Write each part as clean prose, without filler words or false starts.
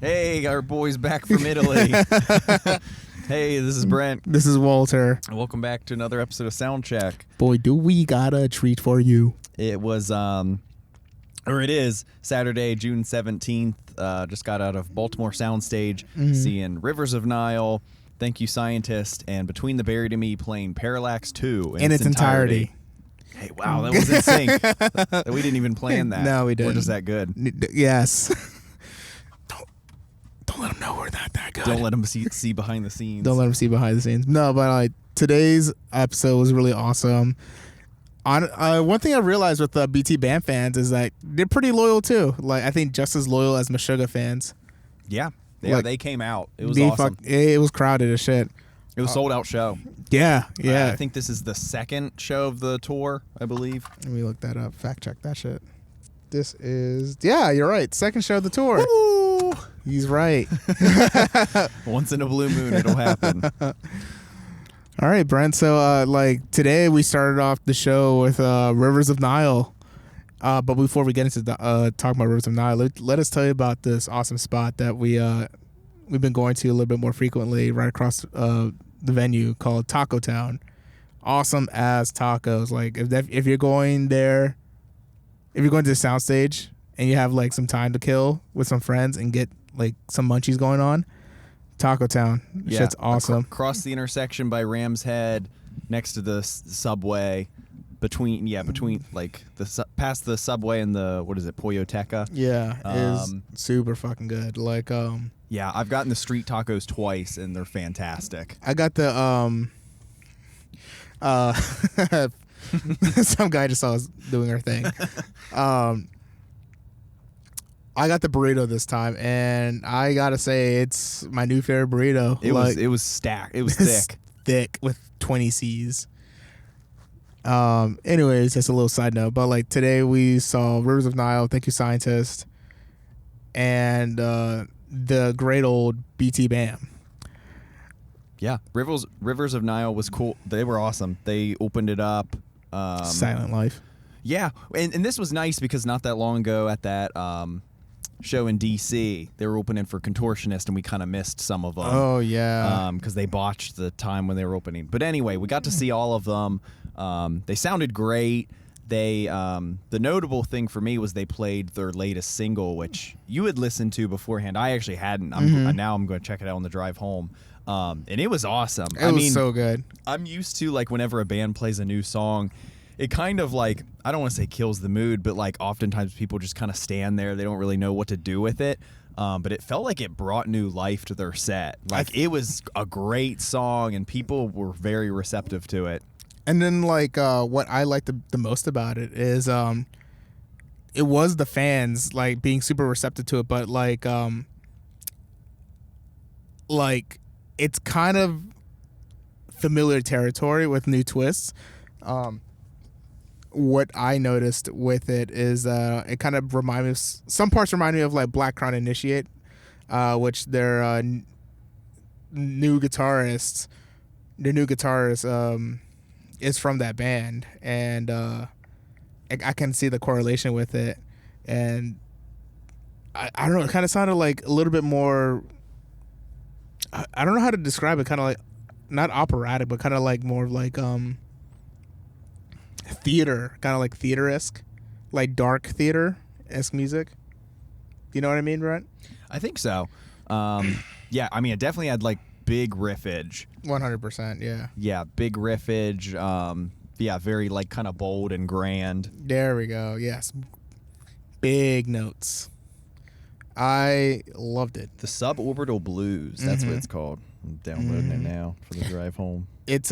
Hey, our boy's back from Italy. Hey, this is Brent. This is Walter. Welcome back to another episode of Soundcheck. Boy, do we got a treat for you. It was, it is Saturday, June 17th. Just got out of Baltimore Soundstage, seeing Rivers of Nihil, Thank You Scientist, and Between the Buried and Me playing Parallax II in its entirety. Hey, wow, that was in sync. We didn't even plan that. No, we didn't. We're just that good. Yes. Don't let them know we're not that good. Don't let them see behind the scenes. Don't let them see behind the scenes. No, but today's episode was really awesome. One thing I realized with the BTBAM fans is that they're pretty loyal too. I think just as loyal as Meshuggah fans. Yeah, they came out. It was awesome. It was crowded as shit. It was a sold out show. Yeah. I think this is the second show of the tour, I believe. Let me look that up. Fact check that shit. This is, you're right. Second show of the tour. Woo! He's right. Once in a blue moon, it'll happen. All right, Brent. So, today we started off the show with Rivers of Nihil. But before we get into talking about Rivers of Nihil, let us tell you about this awesome spot that we've been going to a little bit more frequently right across the venue called Taco Town. Awesome as tacos. If you're going there, if you're going to the soundstage and you have some time to kill with some friends and get some munchies going on, Taco Town. Yeah, shit's awesome. Across the intersection by Ram's Head, next to the subway, between past the subway and the Polloteca. Yeah, is super fucking good. Yeah, I've gotten the street tacos twice and they're fantastic. I got the some guy just saw us doing our thing. I got the burrito this time, and I gotta say it's my new favorite burrito. It was stacked. It was thick. Thick with 20 C's. Anyways, just a little side note, but today we saw Rivers of Nihil, Thank You Scientist, and the great old BTBAM. Yeah, Rivers of Nihil was cool. They were awesome. They opened it up. Silent Life. Yeah, and this was nice because not that long ago at that show in D.C., they were opening for Contortionist, and we kind of missed some of them. Oh, yeah. Because they botched the time when they were opening. But anyway, we got to see all of them. They sounded great. They the notable thing for me was they played their latest single, which you had listened to beforehand. I actually hadn't. Now I'm going to check it out on the drive home. And it was awesome. It was so good. I'm used to whenever a band plays a new song, it kind of I don't want to say kills the mood, but oftentimes people just kind of stand there. They don't really know what to do with it. But it felt like it brought new life to their set. It was a great song and people were very receptive to it. And then what I liked the most about it is it was the fans being super receptive to it, but it's kind of familiar territory with new twists. What I noticed with it is it kind of reminded me some parts remind me of Black Crown Initiate, which their new guitarist is from that band, and I can see the correlation with it, and I don't know, it kind of sounded a little bit more, I don't know how to describe it, kind of not operatic, but kind of more theater, kind of theater-esque, dark theater-esque music. You know what I mean, Brent? I think so. Yeah, I mean, it definitely had big riffage. 100%, yeah. Yeah, big riffage. Yeah, very kind of bold and grand. There we go. Yes. Big notes. I loved it. The Suborbital Blues, that's what it's called. I'm downloading it now for the drive home. It's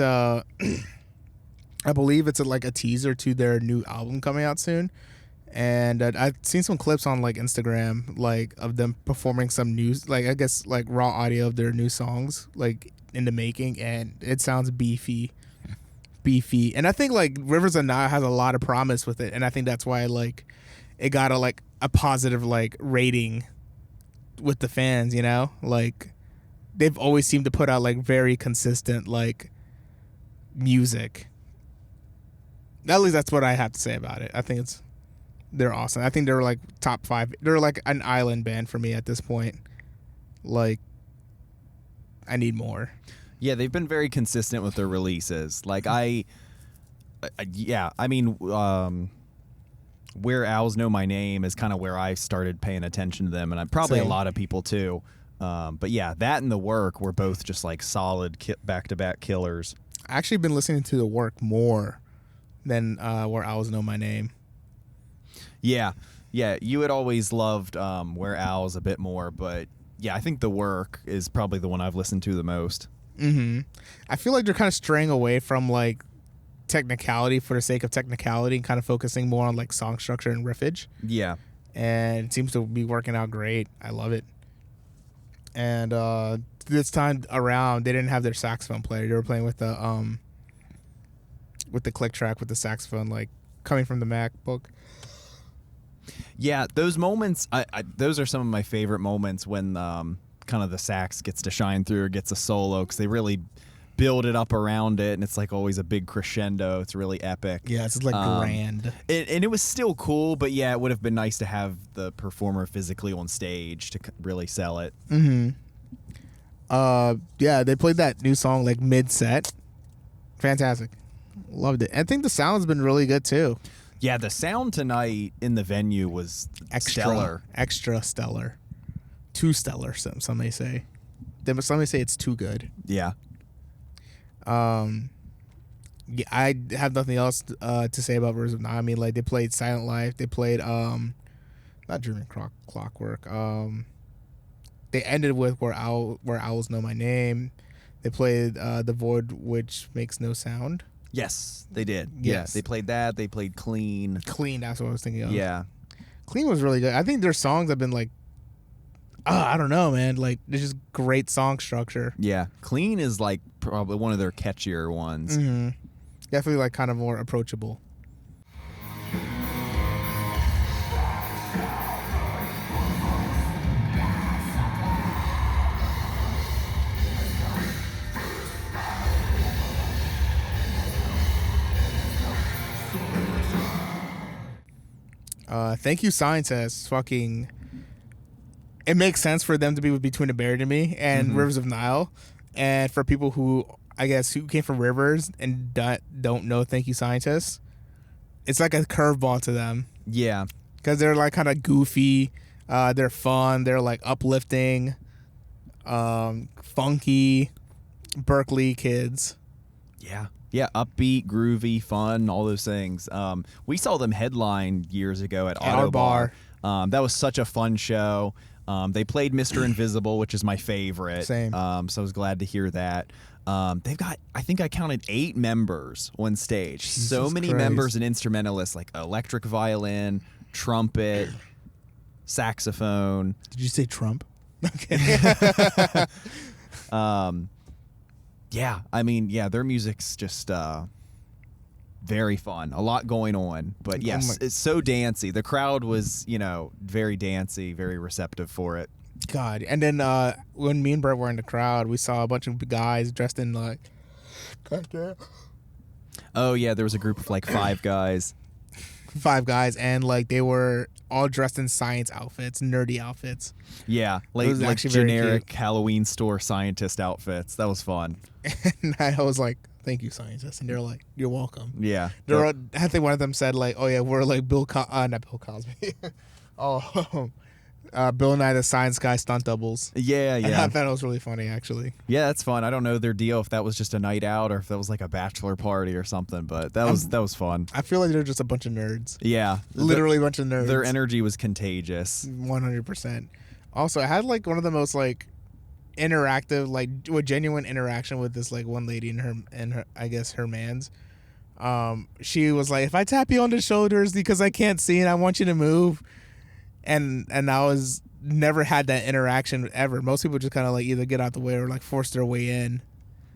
I believe it's a teaser to their new album coming out soon. And I've seen some clips on Instagram of them performing some new I guess raw audio of their new songs in the making, and it sounds beefy. And I think Rivers of Nihil has a lot of promise with it, and I think that's why it got a positive rating with the fans, you know? They've always seemed to put out very consistent music. At least that's what I have to say about it. I think they're awesome. I think they're top 5. They're an island band for me at this point. Like, I need more. Yeah, they've been very consistent with their releases. Like I mean, Where Owls Know My Name is kind of where I started paying attention to them, and I'm probably Same. a lot of people too. But yeah, that and The Work were both just like solid back-to-back killers. I actually been listening to The Work more than Where Owls Know My Name. Yeah, you had always loved Where Owls a bit more, but yeah, I think The Work is probably the one I've listened to the most. I feel like they're kind of straying away from like technicality for the sake of technicality and kind of focusing more on like song structure and riffage. Yeah. And it seems to be working out great. I love it. And this time around, they didn't have their saxophone player. They were playing with the click track with the saxophone, like coming from the MacBook. Yeah, those moments, those are some of my favorite moments when kind of the sax gets to shine through or gets a solo, because they really build it up around it, and it's like always a big crescendo. It's really epic. Yeah, it's like grand. And it was still cool, but yeah, it would have been nice to have the performer physically on stage to really sell it. Yeah, they played that new song like mid-set. Fantastic. Loved it. I think the sound's been really good too. Yeah, the sound tonight in the venue was stellar. Extra stellar. Too stellar, some may say. Some may say it's too good. Yeah. Yeah, I have nothing else to say about Rivers of Nihil. I mean, like, they played Silent Life. They played not Dreaming Clockwork. They ended with Where Owls Know My Name. They played The Void Which Makes No Sound. Yes, they did. Yes. Yeah, they played that. They played Clean. Clean, that's what I was thinking of. Yeah. Clean was really good. I think their songs have been like, I don't know, man. Like, there's just great song structure. Yeah. Clean is like probably one of their catchier ones. Definitely like kind of more approachable. Thank You Scientists. Fucking, it makes sense for them to be with Between a Buried and Me and Rivers of Nihil. And for people who, I guess, who came from Rivers and don't know Thank You Scientists, it's like a curveball to them. Yeah. Because they're like kind of goofy. They're fun. They're like uplifting, funky, Berkeley kids. Yeah. Yeah, upbeat, groovy, fun, all those things. We saw them headline years ago at Auto Bar. That was such a fun show. They played Mr. Invisible, which is my favorite. Same. So I was glad to hear that. They've got, I think I counted 8 members on stage. Jesus so many Christ. members and instrumentalists, like electric violin, trumpet, saxophone. Did you say Trump? Okay. Yeah, I mean, yeah, their music's just very fun. A lot going on. But yes, it's so dancey. The crowd was, very dancey, very receptive for it. God. And then when me and Brett were in the crowd, we saw a bunch of guys dressed in like... Oh, yeah, there was a group of like 5 guys. 5 guys, and like they were all dressed in science outfits, nerdy outfits. Yeah, like generic Halloween store scientist outfits. That was fun. And I was like, "Thank you, scientists," and they're like, "You're welcome." Yeah, I think one of them said like, "Oh yeah, we're like not Bill Cosby." Bill Nye the Science Guy stunt doubles. Yeah. And I thought it was really funny, actually. Yeah, that's fun. I don't know their deal, if that was just a night out or if that was like a bachelor party or something, but that was fun. I feel like they're just a bunch of nerds. Yeah, Literally a bunch of nerds. Their energy was contagious. 100%. Also, I had like one of the most like interactive, like a genuine interaction with this like one lady and her I guess her man's. She was like, "If I tap you on the shoulders because I can't see and I want you to move." And I was never had that interaction ever. Most people just kind of like either get out the way or like force their way in.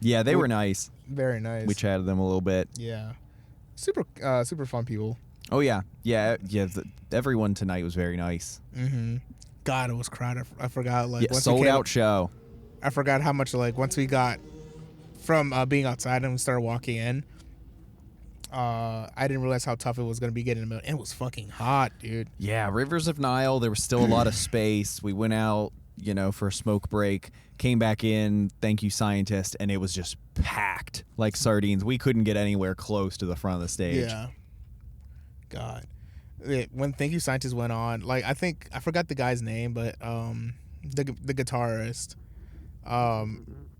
Yeah, they were nice. Very nice. We chatted them a little bit. Yeah, super fun people. Oh yeah. Everyone tonight was very nice. God, it was crowded. I forgot like once sold out show. I forgot how much like once we got from being outside and we started walking in. I didn't realize how tough it was going to be getting in the middle. It was fucking hot, dude. Yeah, Rivers of Nihil, there was still a lot of space. We went out for a smoke break. Came back in, thank you, scientist, and it was just packed like sardines. We couldn't get anywhere close to the front of the stage. Yeah. God. When Thank You Scientist went on, like I forgot the guy's name, but the guitarist,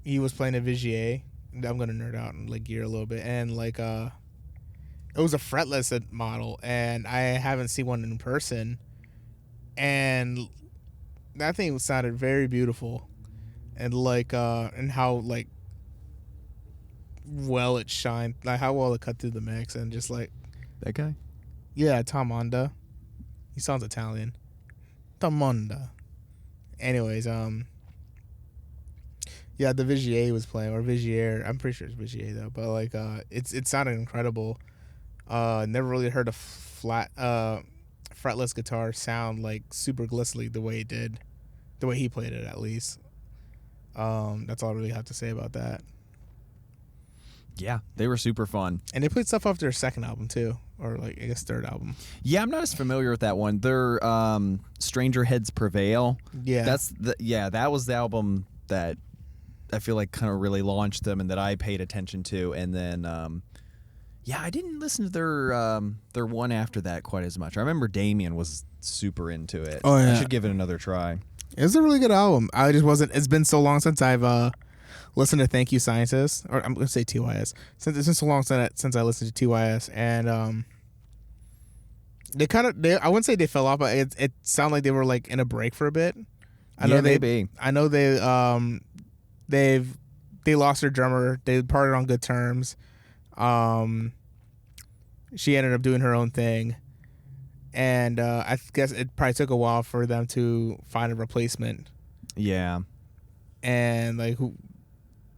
he was playing a Vigier. I'm gonna nerd out in like gear a little bit, and like it was a fretless model, and I haven't seen one in person, and that thing sounded very beautiful, and like and how like well it shined, like how well it cut through the mix, and just like That guy? yeah, Tom Onda. He sounds Italian. Tom Onda. Anyways, yeah, the Vigier was playing, or Vigier. I'm pretty sure it's Vigier though, but like it sounded incredible. Never really heard a flat fretless guitar sound like super glistening the way it did, the way he played it at least. That's all I really have to say about that. Yeah, they were super fun. And they played stuff off their second album too, or like I guess third album. Yeah, I'm not as familiar with that one. Their Stranger Heads Prevail. Yeah, that was the album that I feel like kind of really launched them and that I paid attention to. And then I didn't listen to their one after that quite as much. I remember Damien was super into it. Oh yeah, I should give it another try. It's a really good album. I just wasn't. It's been so long since I've listened to Thank You Scientist, or I'm gonna say TYS. Since it's been so long since I listened to TYS, and I wouldn't say they fell off, but it sounded like they were like in a break for a bit. I know they lost their drummer. They parted on good terms. She ended up doing her own thing, and I guess it probably took a while for them to find a replacement. Yeah, and like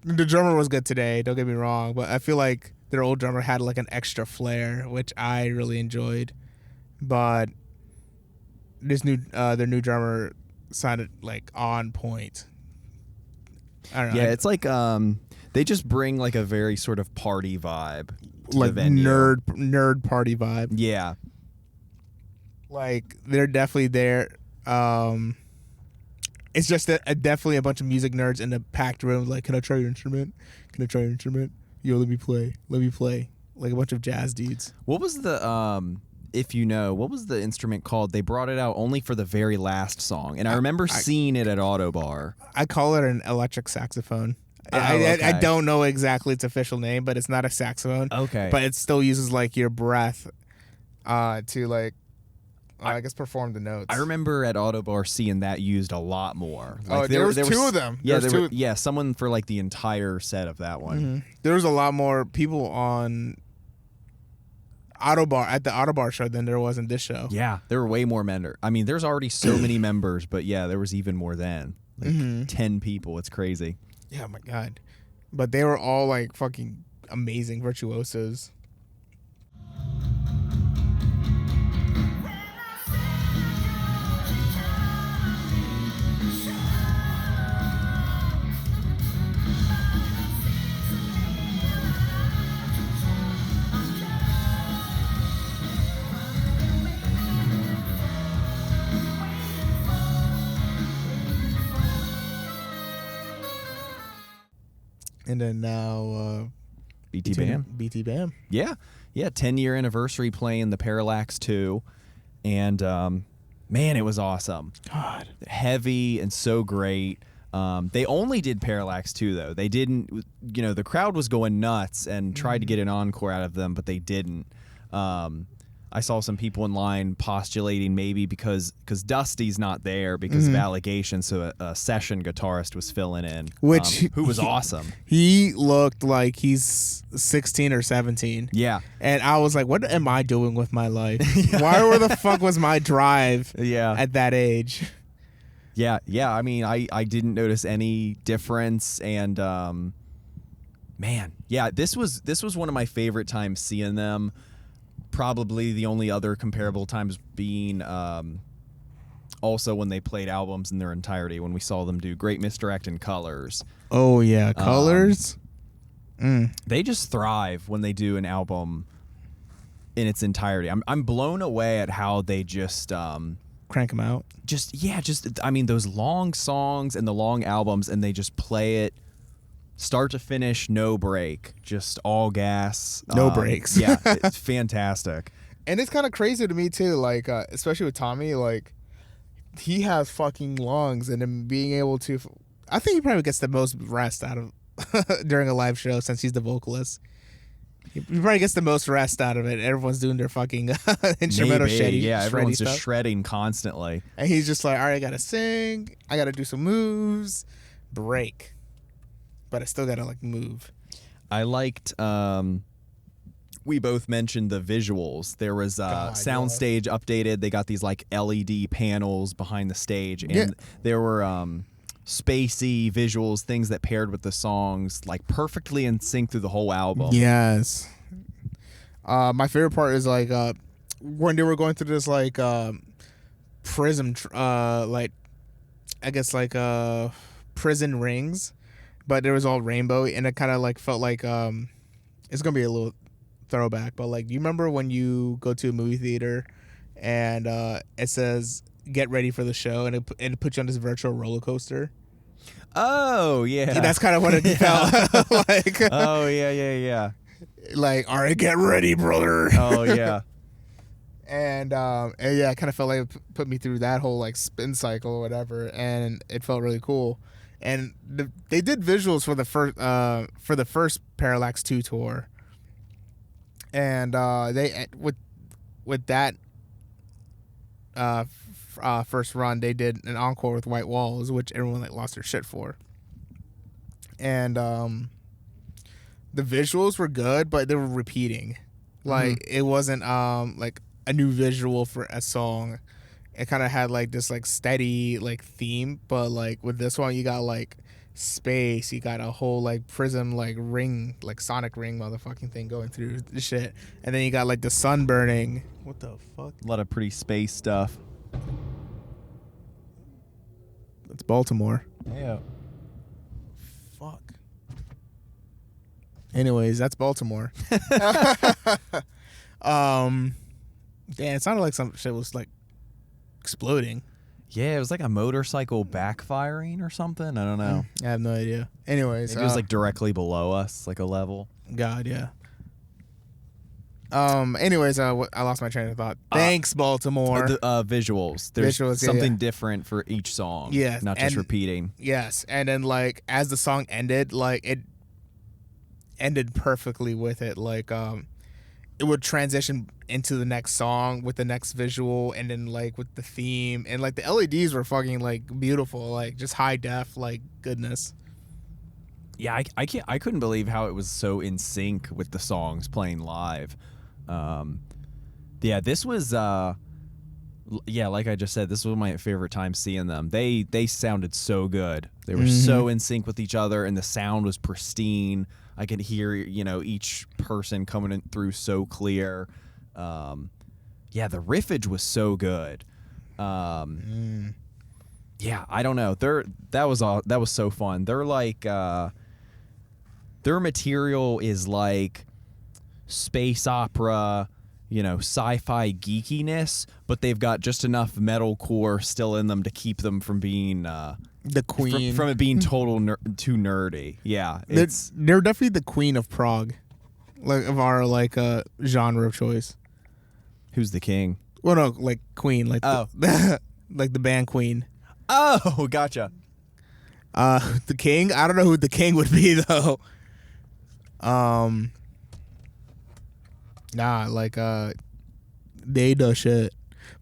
the drummer was good today. Don't get me wrong, but I feel like their old drummer had like an extra flair, which I really enjoyed. But their new drummer sounded like on point. I don't know. Yeah, it's like they just bring like a very sort of party vibe to like the venue. nerd party vibe. Yeah, like they're definitely there. It's just definitely a bunch of music nerds in a packed room. Like, can I try your instrument? Can I try your instrument? Yo, let me play. Like a bunch of jazz dudes. What was the what was the instrument called? They brought it out only for the very last song, and I remember seeing it at Autobar. I call it an electric saxophone. Okay. I don't know exactly its official name, but it's not a saxophone. Okay. But it still uses like your breath to like I guess perform the notes. I remember at Autobar seeing that used a lot more. Like, there was two of them. Yeah, someone for like the entire set of that one. Mm-hmm. There was a lot more people on Autobar at the Autobar show than there was in this show. Yeah, there were way more members. I mean, there's already so many members, but yeah, there was even more then. Like 10 people. It's crazy. Yeah, oh my God. But they were all like fucking amazing virtuosos. And then now BTBAM. BTBAM. Yeah. 10-year anniversary playing the Parallax II. And man, it was awesome. God. Heavy and so great. They only did Parallax II, though. They didn't, the crowd was going nuts and tried to get an encore out of them, but they didn't. I saw some people in line postulating maybe because Dusty's not there because of allegations, so a session guitarist was filling in, who was awesome. He looked like he's 16 or 17. Yeah. And I was like, what am I doing with my life? Where the fuck was my drive at that age? Yeah. I mean, I didn't notice any difference, and man, yeah, this was one of my favorite times seeing them. Probably the only other comparable times being also when they played albums in their entirety, when we saw them do Great Misdirect and Colors. Oh yeah, Colors. They just thrive when they do an album in its entirety. I'm blown away at how they just crank them out. Just I mean, those long songs and the long albums, and they just play it start to finish, no break, just all gas, No breaks. Yeah, it's fantastic. And it's kind of crazy to me too, like especially with Tommy, like he has fucking lungs, and then being able to, I think he probably gets the most rest out of during a live show since he's the vocalist. He probably gets the most rest out of it. Everyone's doing their fucking instrumental shredding. Yeah, everyone's just stuff. shredding constantly. And he's just like, all right, I gotta sing, I gotta do some moves, break, but I still gotta like move. I liked. We both mentioned the visuals. There was Soundstage updated. They got these like LED panels behind the stage, and there were spacey visuals, things that paired with the songs, like perfectly in sync through the whole album. Yes. My favorite part is like when they were going through this like prism, like I guess like prison rings, but it was all rainbow, and it kind of like felt like it's gonna be a little throwback, but like, do you remember when you go to a movie theater and it says "Get ready for the show" and it puts you on this virtual roller coaster? Oh yeah, that's kind of what it felt like. Oh yeah. Like, all right, get ready, brother. Oh yeah. And yeah, it kind of felt like it put me through that whole like spin cycle or whatever, and it felt really cool. And they did visuals for the first Parallax II tour. And they with that first run, they did an encore with White Walls, which everyone like lost their shit for. And the visuals were good, but they were repeating. Like it wasn't like a new visual for a song. It kind of had like this like steady like theme, but like with this one, you got like space, you got a whole like prism like ring, like sonic ring motherfucking thing going through the shit, and then you got like the sun burning. What the fuck? A lot of pretty space stuff. It's Baltimore. Yeah. Fuck. Anyways, that's Baltimore. Damn, it sounded like some shit was like exploding. Yeah, it was like a motorcycle backfiring or something. I don't know. I have no idea. Anyways, maybe it was like directly below us, like a level. God, yeah. Anyways, I lost my train of thought. Thanks, Baltimore. The visuals. There's something different for each song. Yeah, not just repeating. Yes, and then like as the song ended, like it ended perfectly with it. Like it would transition into the next song with the next visual, and then like with the theme, and like the LEDs were fucking like beautiful, like just high def, like goodness. Yeah, I couldn't believe how it was so in sync with the songs playing live. Yeah, this was like I just said, this was my favorite time seeing them. They sounded so good. They were so in sync with each other, and the sound was pristine. I could hear, each person coming in through so clear. Yeah, the riffage was so good. Yeah, I don't know. That was so fun. They're like their material is like space opera, sci-fi geekiness, but they've got just enough metalcore still in them to keep them from being the queen, from it being too nerdy. Yeah, they're definitely the queen of prog, like of our like genre of choice. Who's the king? Well, no, like Queen, like like the band Queen. Oh, gotcha. The king. I don't know who the king would be though. They do shit.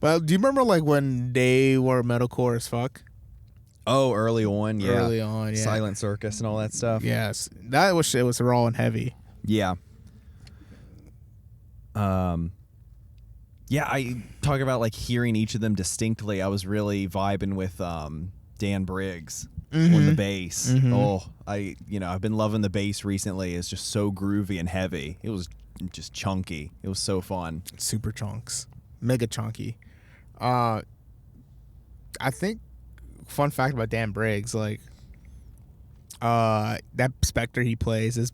But do you remember like when they were metalcore as fuck? Oh, early on, yeah. Early on, yeah. Silent Circus and all that stuff. Yes, that was shit. Was raw and heavy. Yeah. Yeah, I talk about like hearing each of them distinctly. I was really vibing with Dan Briggs on the bass. Oh, I've been loving the bass recently. It's just so groovy and heavy. It was just chunky. It was so fun. Super chunks. Mega chunky. I think fun fact about Dan Briggs, like that Spectre he plays is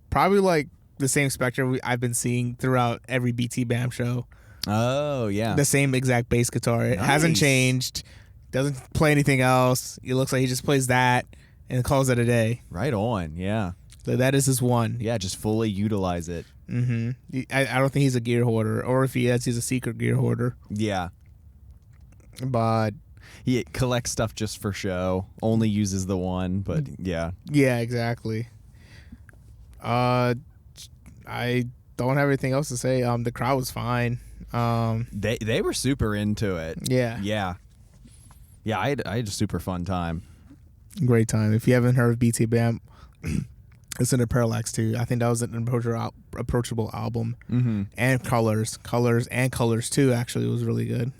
probably like the same Spectre I've been seeing throughout every BTBAM show. Oh, yeah. The same exact bass guitar. It hasn't Nice. changed. Doesn't play anything else. It looks like he just plays that and calls it a day. Right on. Yeah. So that is his one. Yeah, just fully utilize it. I don't think he's a gear hoarder, or if he is, he's a secret gear hoarder. Yeah. But He collects stuff just for show. Only uses the one, but yeah. yeah, exactly. I don't have anything else to say. The crowd was fine. They were super into it. Yeah. Yeah. Yeah, I had a super fun time. Great time. If you haven't heard of BTBAM, listen to Parallax II. I think that was an approachable album. Mm-hmm. And Colors too. Actually, was really good.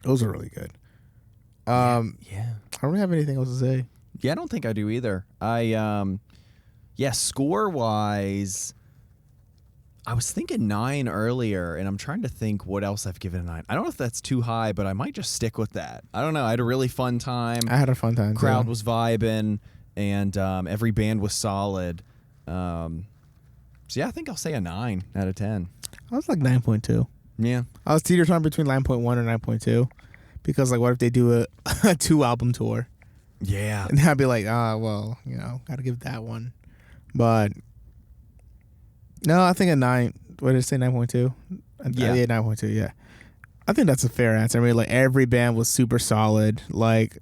Those are really good. Yeah. I don't have anything else to say. Yeah, I don't think I do either. Score wise, I was thinking 9 earlier, and I'm trying to think what else I've given a 9. I don't know if that's too high, but I might just stick with that. I don't know. I had a really fun time. I had a fun time. Crowd too. was vibing, and every band was solid. So yeah, I think I'll say a 9 out of 10. I was like 9.2. Yeah. I was teeter-tottering between 9.1 and 9.2 because, like, what if they do a 2-album tour? Yeah. And I'd be like, well, gotta give that one. But no, I think a 9. What did I say? 9.2. Yeah. 9.2. Yeah, I think that's a fair answer. I mean, like, every band was super solid. Like,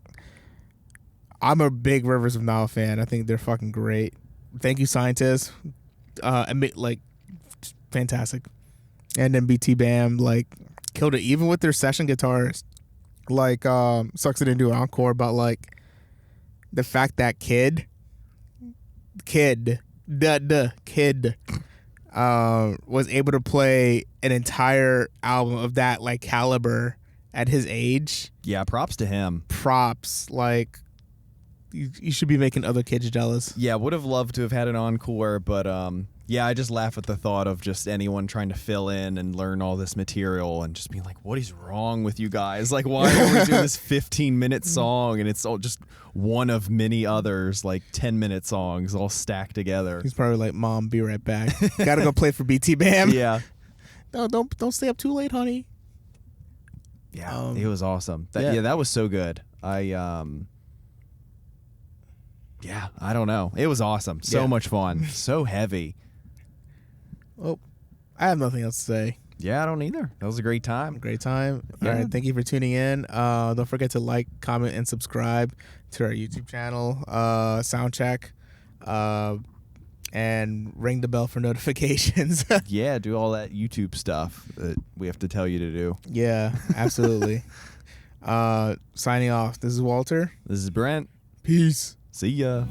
I'm a big Rivers of Nihil fan. I think they're fucking great. Thank you, Scientists. Fantastic. And then BTBAM, like, killed it. Even with their session guitars, like, sucks it didn't do an encore, but, like, the fact that Kid was able to play an entire album of that, like, caliber at his age. Yeah, props to him. Props. Like, you should be making other kids jealous. Yeah, would have loved to have had an encore, but yeah, I just laugh at the thought of just anyone trying to fill in and learn all this material and just being like, what is wrong with you guys? Like, why are we doing this 15-minute song and it's all just one of many others, like 10-minute songs all stacked together? He's probably like, Mom, be right back. Gotta go play for BTBAM. Yeah. No, don't stay up too late, honey. Yeah, it was awesome. That was so good. Yeah, I don't know. It was awesome. So much fun. So heavy. Oh, I have nothing else to say. Yeah, I don't either. That was a great time. Great time. Yeah. All right, thank you for tuning in. Don't forget to like, comment, and subscribe to our YouTube channel, Soundcheck, and ring the bell for notifications. Yeah, do all that YouTube stuff that we have to tell you to do. Yeah, absolutely. Signing off. This is Walter. This is Brent. Peace. See ya.